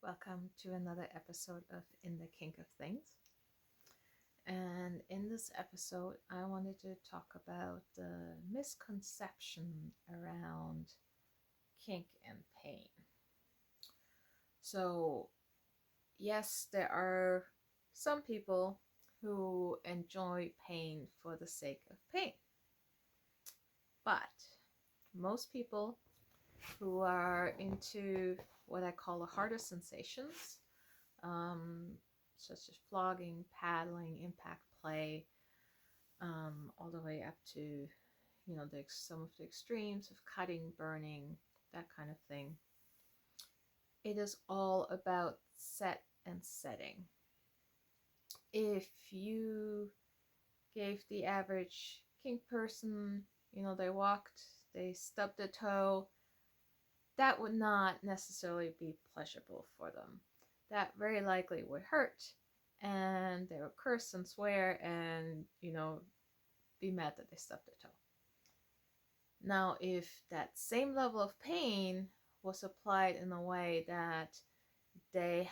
Welcome to another episode of In the Kink of Things. And in this episode, I wanted to talk about the misconception around kink and pain. So, yes, there are some people who enjoy pain for the sake of pain. But most people who are into what I call the harder sensations, such as flogging, paddling, impact play, all the way up to, some of the extremes of cutting, burning, that kind of thing. It is all about set and setting. If you gave the average kink person, they walked, they stubbed a toe, that would not necessarily be pleasurable for them. That very likely would hurt, and they would curse and swear and, be mad that they stubbed their toe. Now, if that same level of pain was applied in a way that they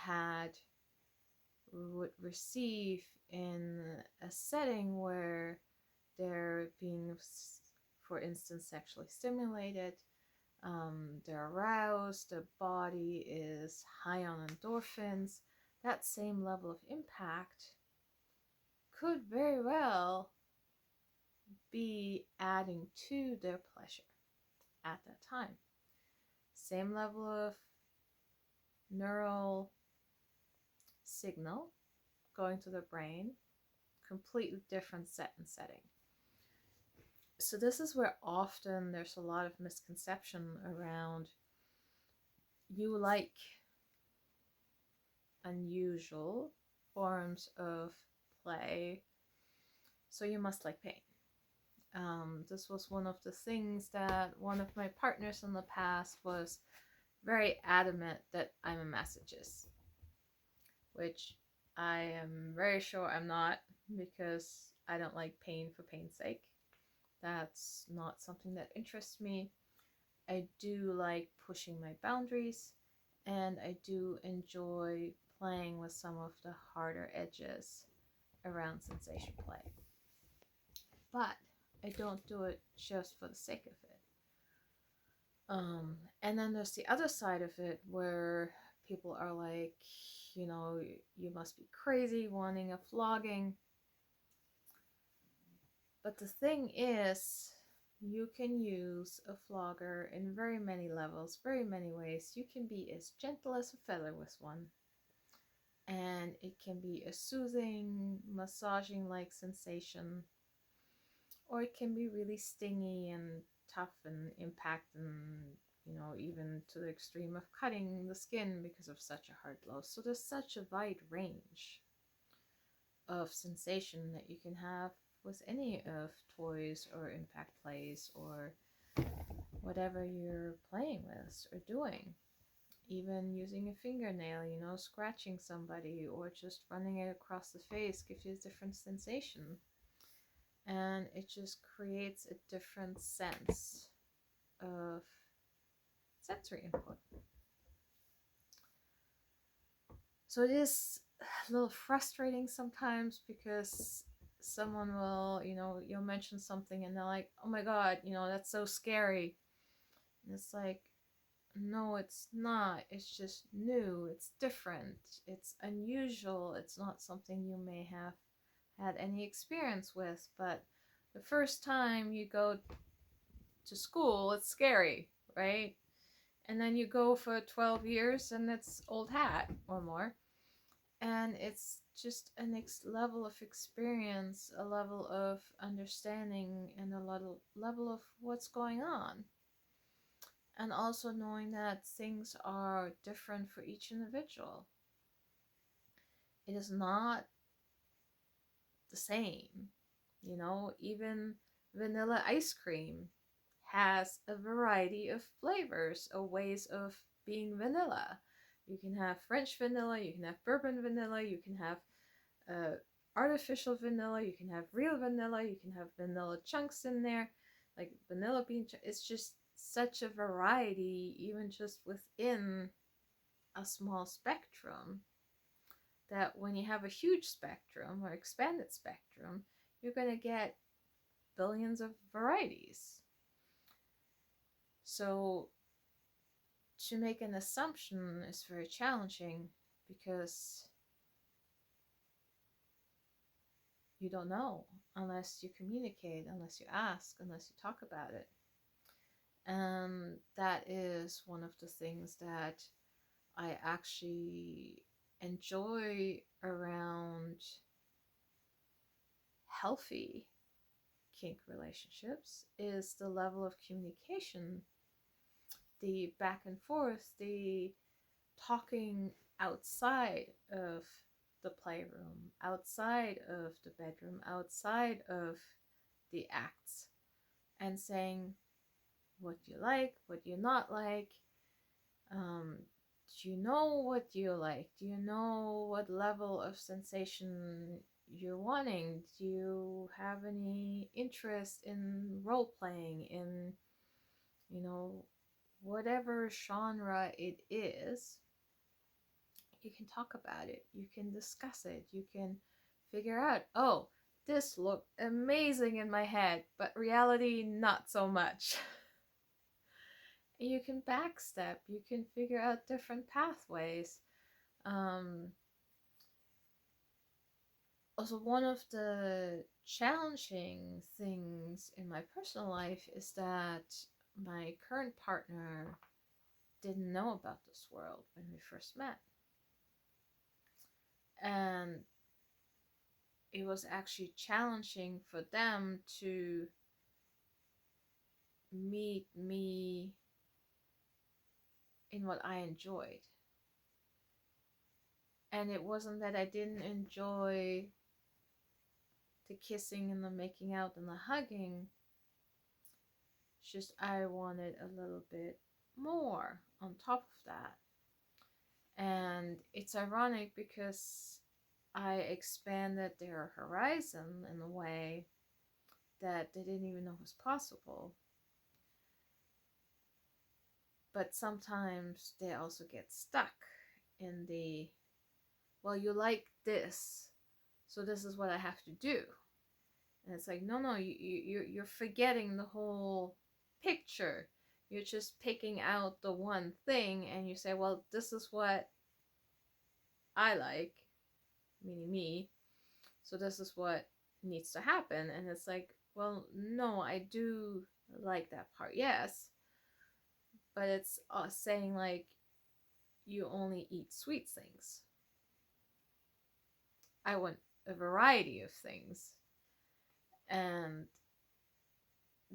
would receive in a setting where they're being, for instance, sexually stimulated, they're aroused, the body is high on endorphins, that same level of impact could very well be adding to their pleasure at that time. Same level of neural signal going to the brain, completely different set and setting. So this is where often there's a lot of misconception around you like unusual forms of play, so you must like pain. This was one of the things that one of my partners in the past was very adamant that I'm a masochist, which I am very sure I'm not, because I don't like pain for pain's sake. That's not something that interests me. I do like pushing my boundaries, and I do enjoy playing with some of the harder edges around sensation play. But I don't do it just for the sake of it. And then there's the other side of it where people are like, you must be crazy wanting a flogging. But the thing is, you can use a flogger in very many levels, very many ways. You can be as gentle as a feather with one, and it can be a soothing, massaging-like sensation, or it can be really stingy and tough and impact and, even to the extreme of cutting the skin because of such a hard blow. So there's such a wide range of sensation that you can have with any of toys or impact plays or whatever you're playing with or doing. Even using a fingernail, scratching somebody or just running it across the face gives you a different sensation. And it just creates a different sense of sensory input. So it is a little frustrating sometimes, because someone will, you'll mention something and they're like, oh my god, that's so scary. And it's like, no, it's not. It's just new. It's different. It's unusual. It's not something you may have had any experience with. But the first time you go to school, it's scary, right? And then you go for 12 years and it's old hat or more. And it's just a next level of experience, a level of understanding, and a level of what's going on. And also knowing that things are different for each individual. It is not the same. Even vanilla ice cream has a variety of flavors or ways of being vanilla. You can have French vanilla, you can have bourbon vanilla, you can have artificial vanilla, you can have real vanilla, you can have vanilla chunks in there, like vanilla bean. It's just such a variety, even just within a small spectrum, that when you have a huge spectrum or expanded spectrum, you're going to get billions of varieties. So to make an assumption is very challenging because you don't know unless you communicate, unless you ask, unless you talk about it. And that is one of the things that I actually enjoy around healthy kink relationships is the level of communication, the back and forth, the talking outside of the playroom, outside of the bedroom, outside of the acts, and saying what you like, what you not like. Do you know what you like? Do you know what level of sensation you're wanting? Do you have any interest in role playing, in, you know, whatever genre it is? You can talk about it, you can discuss it, you can figure out, oh, this looked amazing in my head, but reality not so much. You can backstep, you can figure out different pathways. Also, one of the challenging things in my personal life is that my current partner didn't know about this world when we first met. And it was actually challenging for them to meet me in what I enjoyed. And it wasn't that I didn't enjoy the kissing and the making out and the hugging. It's just I wanted a little bit more on top of that. And it's ironic because I expanded their horizon in a way that they didn't even know was possible. But sometimes they also get stuck in the, well, you like this, so this is what I have to do. And it's like, no, you're forgetting the whole picture. You're just picking out the one thing, and you say, well, this is what I like, meaning me, so this is what needs to happen. And it's like, well, no, I do like that part, yes, but it's saying like, you only eat sweet things. I want a variety of things. And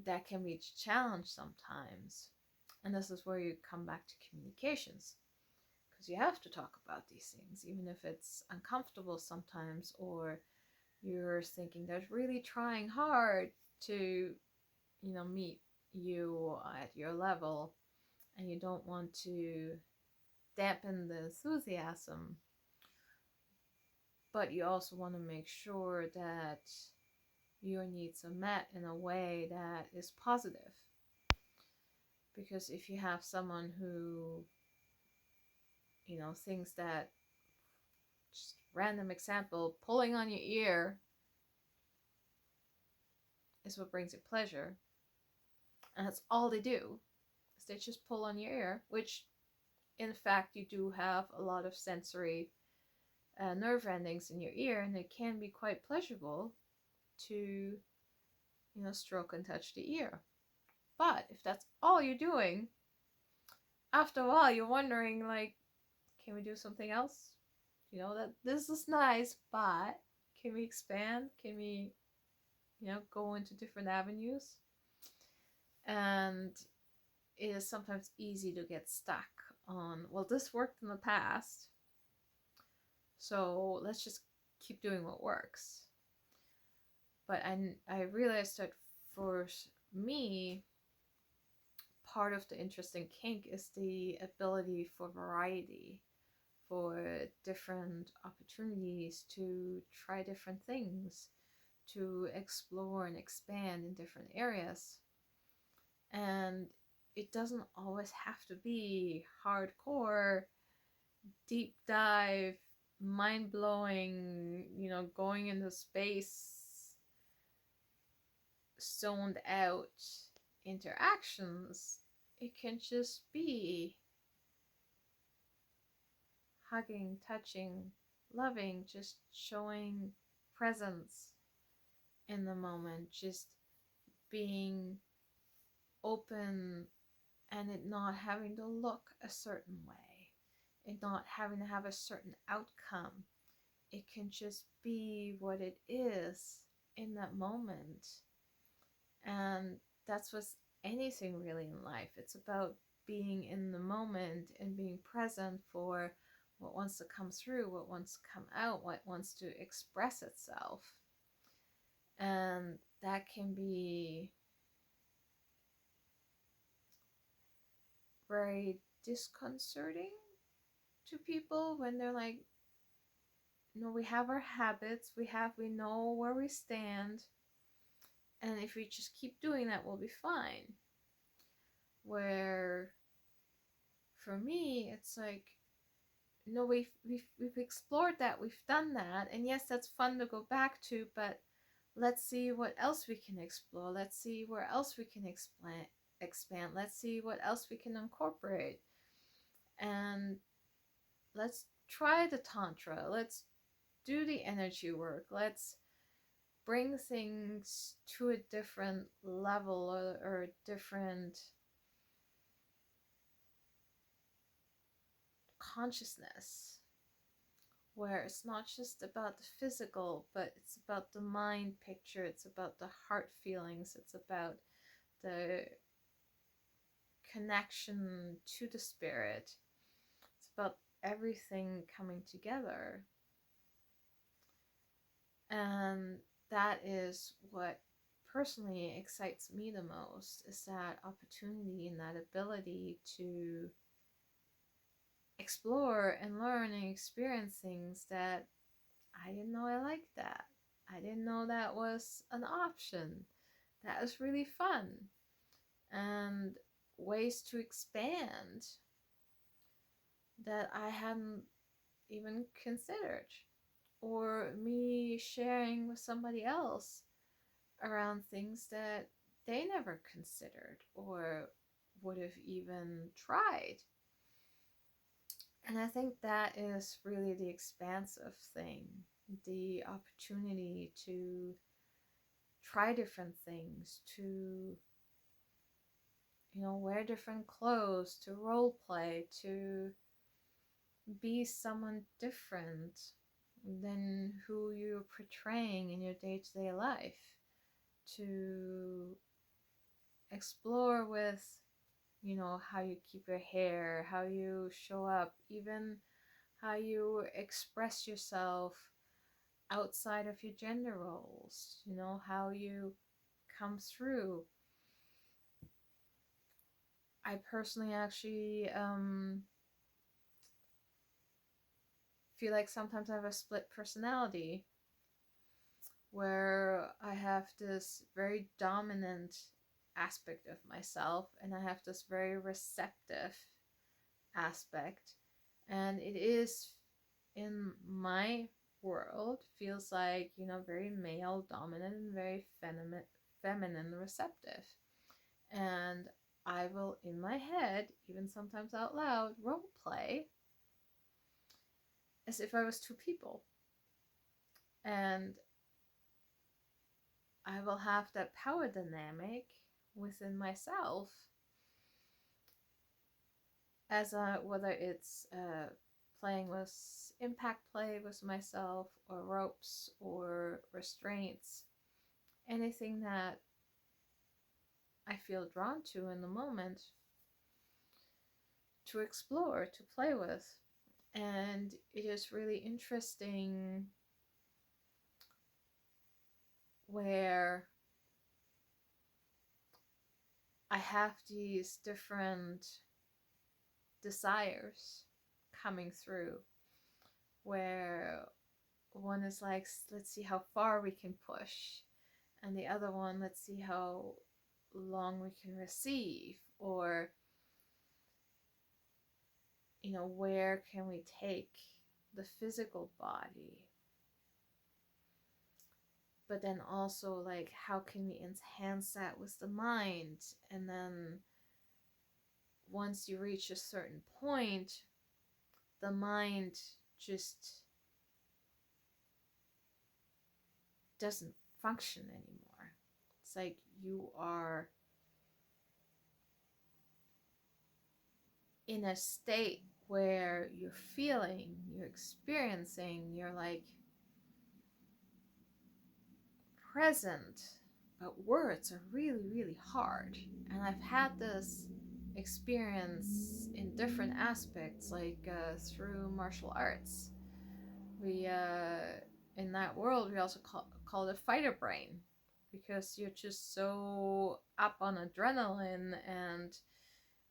that can be a challenge sometimes. And this is where you come back to communications. Because you have to talk about these things, even if it's uncomfortable sometimes, or you're thinking they're really trying hard to, meet you at your level, and you don't want to dampen the enthusiasm, but you also want to make sure that your needs are met in a way that is positive. Because if you have someone who, thinks that, just random example, pulling on your ear is what brings you pleasure, and that's all they do, is they just pull on your ear, which in fact you do have a lot of sensory nerve endings in your ear, and it can be quite pleasurable to, stroke and touch the ear. But if that's all you're doing, after a while you're wondering, like, can we do something else? That this is nice, but can we expand? Can we, go into different avenues? And it is sometimes easy to get stuck on, well, this worked in the past, so let's just keep doing what works. But I realized that for me, part of the interesting kink is the ability for variety, for different opportunities to try different things, to explore and expand in different areas. And it doesn't always have to be hardcore, deep dive, mind blowing, going into space, zoned out interactions. It can just be hugging, touching, loving, just showing presence in the moment, just being open, and it not having to look a certain way, it not having to have a certain outcome. It can just be what it is in that moment. And that's what's anything really in life. It's about being in the moment and being present for what wants to come through, what wants to come out, what wants to express itself. And that can be very disconcerting to people when they're like, we have our habits, we know where we stand, and if we just keep doing that, we'll be fine. Where for me, it's like, no, we've explored that, we've done that, and yes, that's fun to go back to, but let's see what else we can explore. Let's see where else we can expand. Let's see what else we can incorporate. And let's try the tantra. Let's do the energy work. Let's bring things to a different level, or a different consciousness, where it's not just about the physical, but it's about the mind picture, it's about the heart feelings, it's about the connection to the spirit, it's about everything coming together. And that is what personally excites me the most, is that opportunity and that ability to explore and learn and experience things that I didn't know I liked that. I didn't know that was an option. That was really fun. And ways to expand that I hadn't even considered. Or me sharing with somebody else around things that they never considered or would have even tried. And I think that is really the expansive thing, the opportunity to try different things, to wear different clothes, to role play, to be someone different than who you're portraying in your day-to-day life, to explore with how you keep your hair, how you show up, even how you express yourself outside of your gender roles, how you come through. I personally actually feel like sometimes I have a split personality, where I have this very dominant aspect of myself and I have this very receptive aspect. And it is, in my world, feels like, very male dominant and very feminine receptive. And I will, in my head, even sometimes out loud, role play as if I was two people. And I will have that power dynamic within myself, as whether it's playing with impact play with myself, or ropes, or restraints, anything that I feel drawn to in the moment, to explore, to play with. And it is really interesting where I have these different desires coming through, where one is like, let's see how far we can push, and the other one, let's see how long we can receive, or where can we take the physical body? But then also, like, how can we enhance that with the mind? And then once you reach a certain point, the mind just doesn't function anymore. It's like you are in a state where you're feeling, you're experiencing, you're like present, but words are really, really hard. And I've had this experience in different aspects, like through martial arts. We, in that world, we also call it fighter brain, because you're just so up on adrenaline and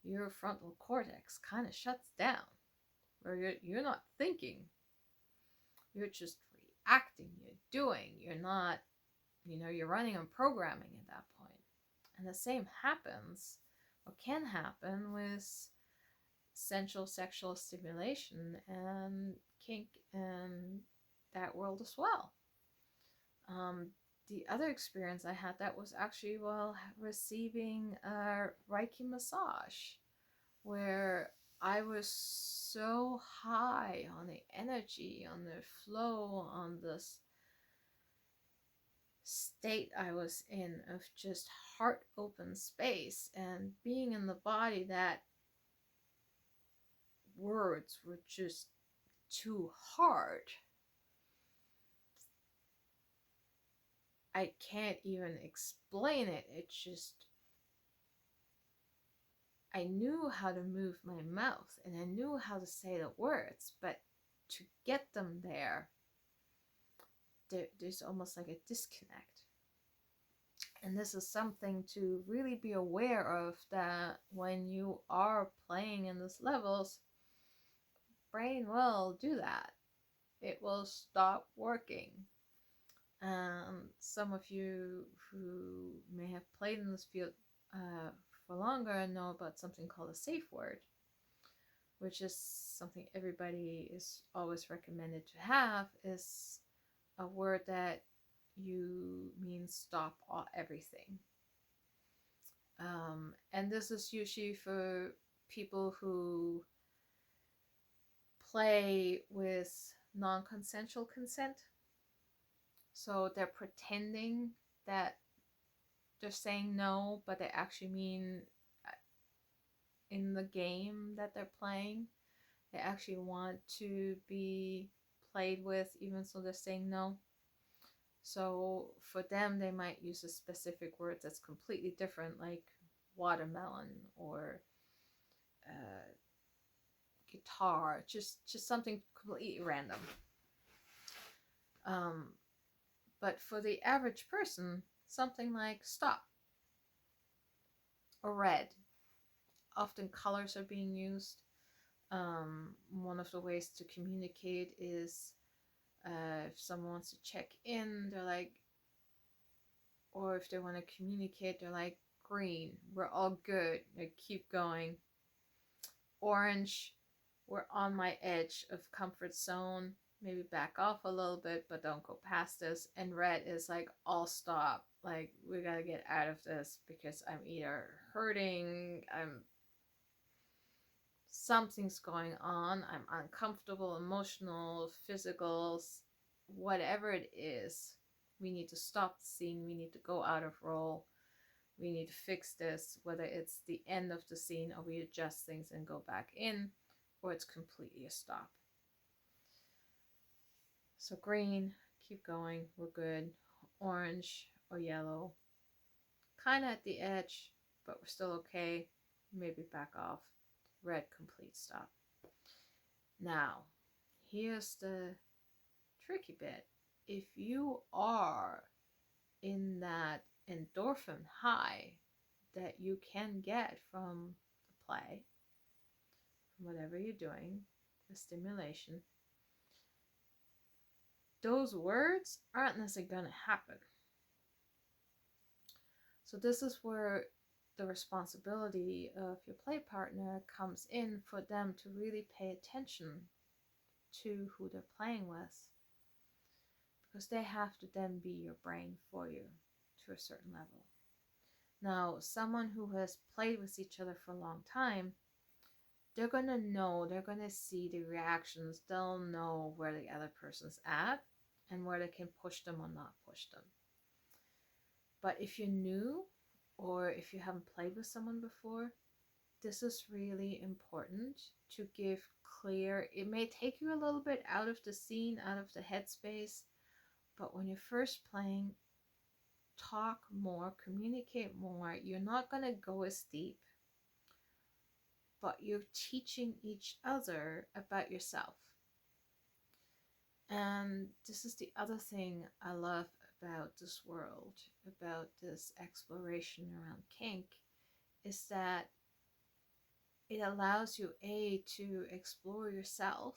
your frontal cortex kind of shuts down, where you're not thinking, you're just reacting, you're doing, you're not, you're running on programming at that point. And the same happens, or can happen, with sensual sexual stimulation and kink and that world as well. The other experience I had that was actually while receiving a Reiki massage, where I was so high on the energy, on the flow, on this state I was in of just heart open space and being in the body, that words were just too hard. I can't even explain it. It's just, I knew how to move my mouth and I knew how to say the words, but to get them there's almost like a disconnect. And this is something to really be aware of, that when you are playing in these levels, brain will do that. It will stop working. Some of you who may have played in this field for longer know about something called a safe word, which is something everybody is always recommended to have, is a word that you mean stop everything. And this is usually for people who play with non-consensual consent. So they're pretending that they're saying no, but they actually mean in the game that they're playing, they actually want to be played with, even so they're saying no. So for them, they might use a specific word that's completely different, like watermelon or guitar, just something completely random. But for the average person, something like stop or red. Often colors are being used. One of the ways to communicate is if someone wants to check in, they're like, or if they want to communicate, they're like, green, we're all good, like, keep going. Orange, we're on my edge of comfort zone, maybe back off a little bit, but don't go past this. And red is like, all stop, like, we gotta get out of this because I'm either hurting, something's going on, I'm uncomfortable, emotional, physical, whatever it is. We need to stop the scene, we need to go out of role, we need to fix this, whether it's the end of the scene or we adjust things and go back in, or it's completely a stop. So green, keep going, we're good. Orange or yellow, kind of at the edge, but we're still okay, maybe back off. Red, complete stop. Now, here's the tricky bit. If you are in that endorphin high that you can get from the play, from whatever you're doing, the stimulation, those words aren't necessarily going to happen. So this is where the responsibility of your play partner comes in for them to really pay attention to who they're playing with, because they have to then be your brain for you to a certain level. Now, someone who has played with each other for a long time, they're going to know, they're going to see the reactions, they'll know where the other person's at and where they can push them or not push them. But if you're new, or if you haven't played with someone before, this is really important to give clear. It may take you a little bit out of the scene, out of the headspace, but when you're first playing, talk more, communicate more. You're not going to go as deep, but you're teaching each other about yourself. And this is the other thing I love about this world, about this exploration around kink, is that it allows you, A, to explore yourself,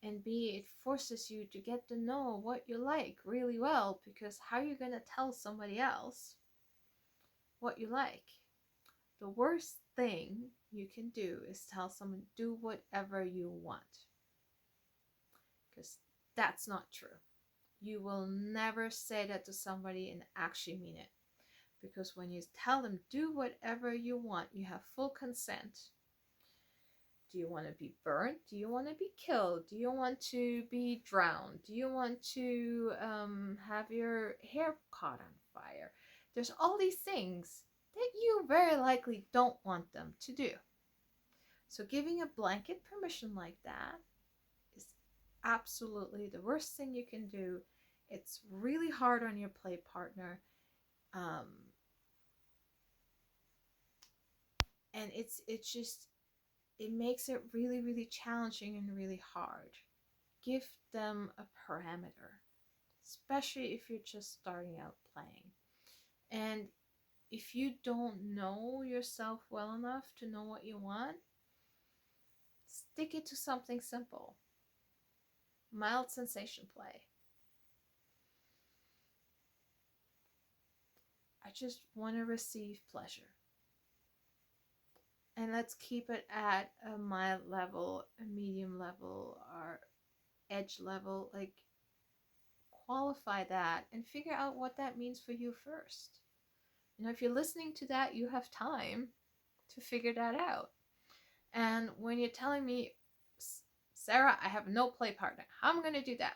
and B, it forces you to get to know what you like really well, because how are you going to tell somebody else what you like? The worst thing you can do is tell someone, do whatever you want, because that's not true. You will never say that to somebody and actually mean it. Because when you tell them, do whatever you want, you have full consent. Do you want to be burnt? Do you want to be killed? Do you want to be drowned? Do you want to have your hair caught on fire? There's all these things that you very likely don't want them to do. So giving a blanket permission like that is absolutely the worst thing you can do. It's really hard on your play partner. And it makes it really, really challenging and really hard. Give them a parameter, especially if you're just starting out playing. And if you don't know yourself well enough to know what you want, stick it to something simple. Mild sensation play. I just want to receive pleasure. And let's keep it at a mild level, a medium level, or edge level. Like, qualify that and figure out what that means for you first. You know, if you're listening to that, you have time to figure that out. And when you're telling me, Sarah, I have no play partner, how am I going to do that?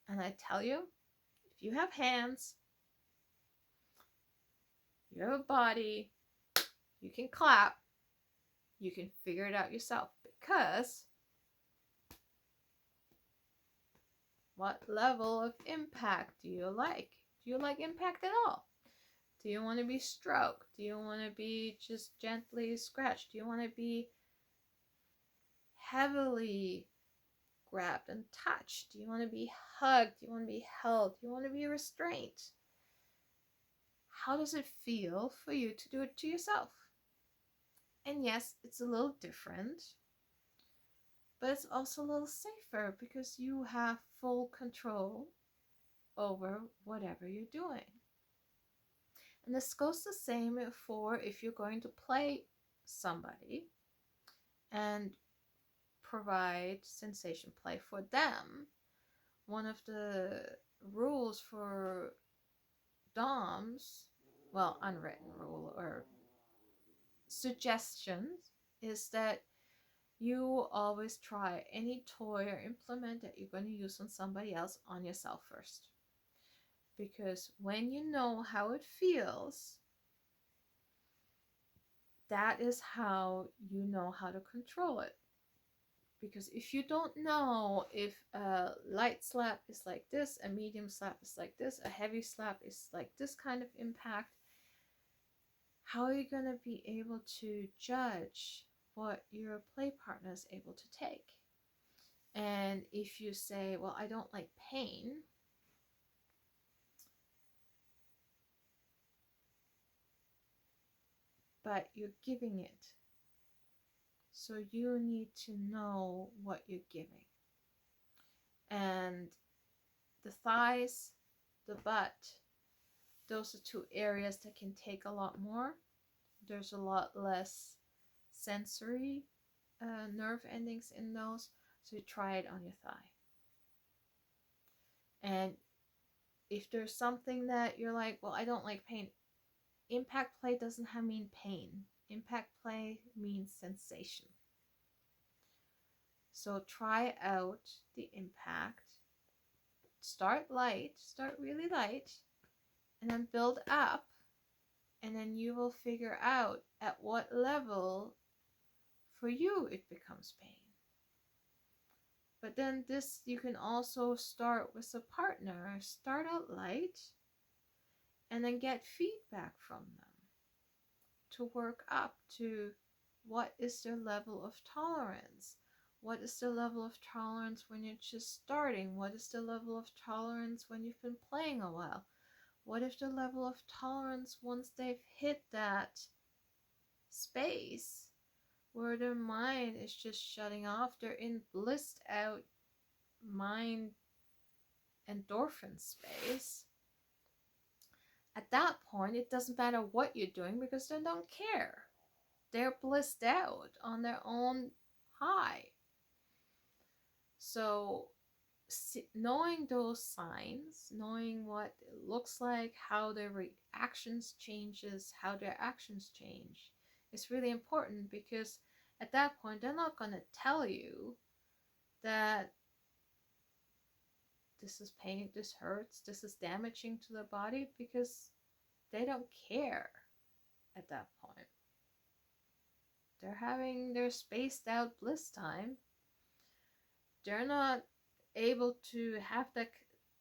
And I tell you, if you have hands, you have a body, you can clap, you can figure it out yourself. Because what level of impact do you like? Do you like impact at all? Do you want to be stroked? Do you want to be just gently scratched? Do you want to be heavily grabbed and touched? Do you want to be hugged? Do you want to be held? Do you want to be restrained? How does it feel for you to do it to yourself? And yes, it's a little different, but it's also a little safer because you have full control over whatever you're doing. And this goes the same for if you're going to play somebody and provide sensation play for them. One of the rules for DOMs, well, unwritten rule or suggestions, is that you always try any toy or implement that you're going to use on somebody else on yourself first. Because when you know how it feels, that is how you know how to control it. Because if you don't know if a light slap is like this, a medium slap is like this, a heavy slap is like this kind of impact, how are you going to be able to judge what your play partner is able to take? And if you say, well, I don't like pain, but you're giving it, so you need to know what you're giving. And the thighs, the butt, those are two areas that can take a lot more. There's a lot less sensory nerve endings in those, so you try it on your thigh. And if there's something that you're like, well, I don't like pain, impact play doesn't mean pain. Impact play means sensation. So try out the impact. Start light, start really light, and then build up, and then you will figure out at what level for you it becomes pain. But then this, you can also start with a partner. Start out light and then get feedback from them to work up to what is their level of tolerance. What is the level of tolerance when you're just starting? What is the level of tolerance when you've been playing a while? What if the level of tolerance once they've hit that space where their mind is just shutting off, they're in blissed out mind endorphin space. At that point, it doesn't matter what you're doing because they don't care. They're blissed out on their own high. So knowing those signs, knowing what it looks like, how their reactions changes, how their actions change, is really important, because at that point they're not going to tell you that this is pain, this hurts, this is damaging to their body, because they don't care at that point. They're having their spaced out bliss time. They're not able to have that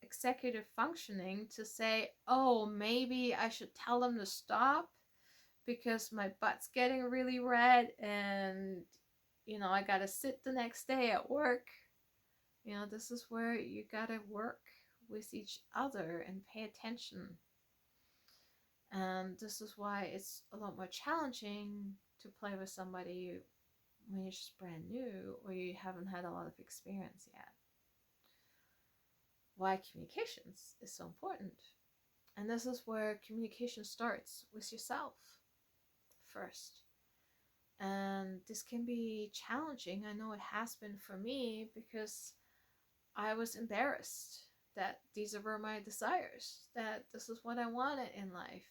executive functioning to say, oh, maybe I should tell them to stop because my butt's getting really red and, I gotta sit the next day at work. This is where you gotta work with each other and pay attention. And this is why it's a lot more challenging to play with somebody when you're just brand new or you haven't had a lot of experience yet. Why communications is so important. And this is where communication starts with yourself first. And this can be challenging. I know it has been for me, because I was embarrassed that these were my desires, that this is what I wanted in life.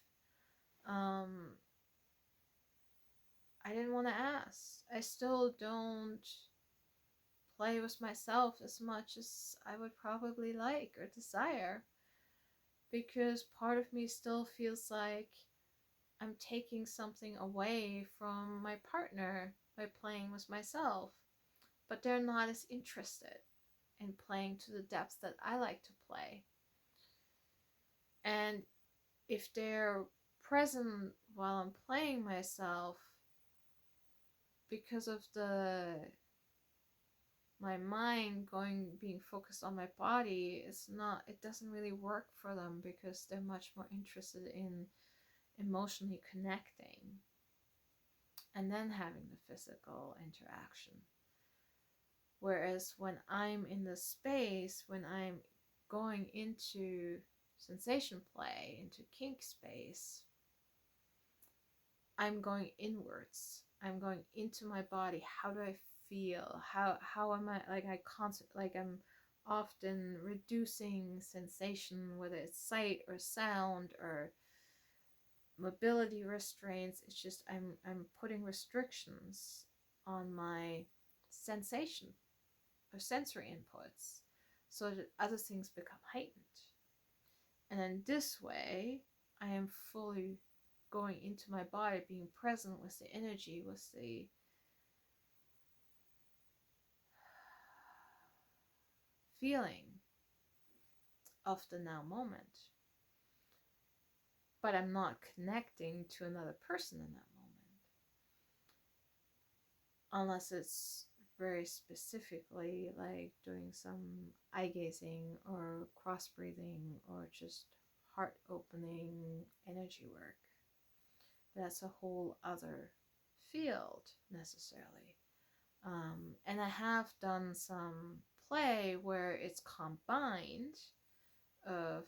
I didn't want to ask. I still don't play with myself as much as I would probably like or desire, because part of me still feels like I'm taking something away from my partner by playing with myself, but they're not as interested in playing to the depths that I like to play. And if they're present while I'm playing myself, because of my mind being focused on my body, it doesn't really work for them, because they're much more interested in emotionally connecting and then having the physical interaction. Whereas when I'm in the space, when I'm going into sensation play, into kink space, I'm going inwards. I'm going into my body. How do I feel? How am I, I'm often reducing sensation, whether it's sight or sound or mobility restraints. It's just I'm putting restrictions on my sensation or sensory inputs so that other things become heightened. And then this way, I am fully going into my body, being present with the energy, with the feeling of the now moment. But I'm not connecting to another person in that moment. Unless it's very specifically like doing some eye gazing or cross breathing or just heart opening energy work. That's a whole other field necessarily. And I have done some play where it's combined of,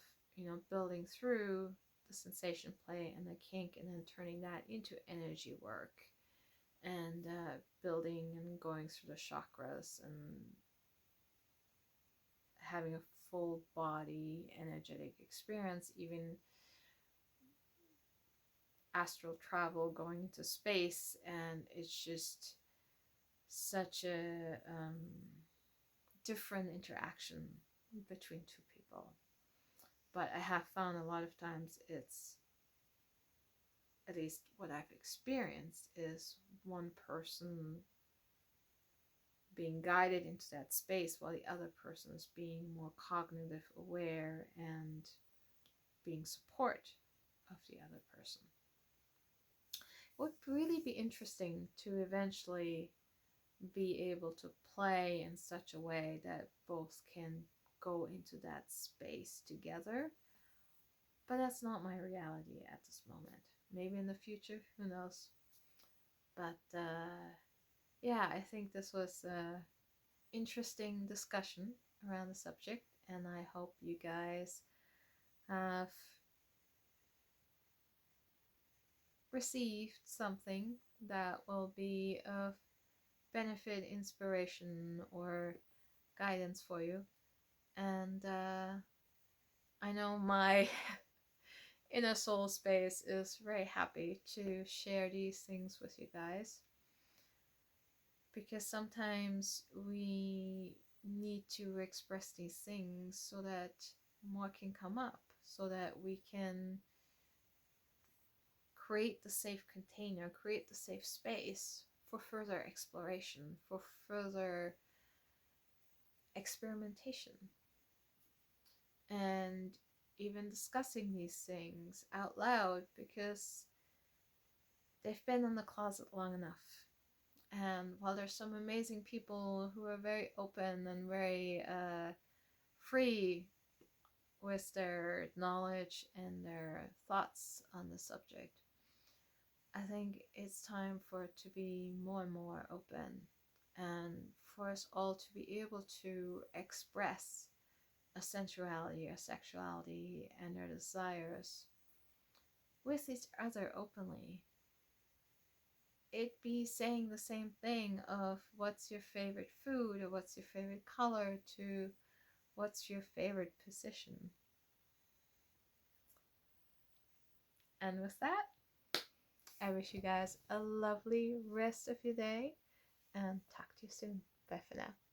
building through the the sensation play and the kink, and then turning that into energy work, and building and going through the chakras and having a full body energetic experience, even astral travel, going into space. And it's just such a different interaction between two people. But I have found a lot of times it's, at least what I've experienced, is one person being guided into that space while the other person is being more cognitive aware and being support of the other person. It would really be interesting to eventually be able to play in such a way that both can go into that space together. But that's not my reality at this moment. Maybe in the future, who knows? But yeah, I think this was an interesting discussion around the subject, and I hope you guys have received something that will be of benefit, inspiration, or guidance for you. And I know my inner soul space is very happy to share these things with you guys, because sometimes we need to express these things so that more can come up, so that we can create the safe container, create the safe space for further exploration, for further experimentation, and even discussing these things out loud, because they've been in the closet long enough. And while there's some amazing people who are very open and very free with their knowledge and their thoughts on the subject, I think it's time for it to be more and more open, and for us all to be able to express a sensuality, a sexuality, and their desires with each other openly. It be saying the same thing of what's your favorite food, or what's your favorite color, to what's your favorite position. And with that, I wish you guys a lovely rest of your day, and talk to you soon. Bye for now.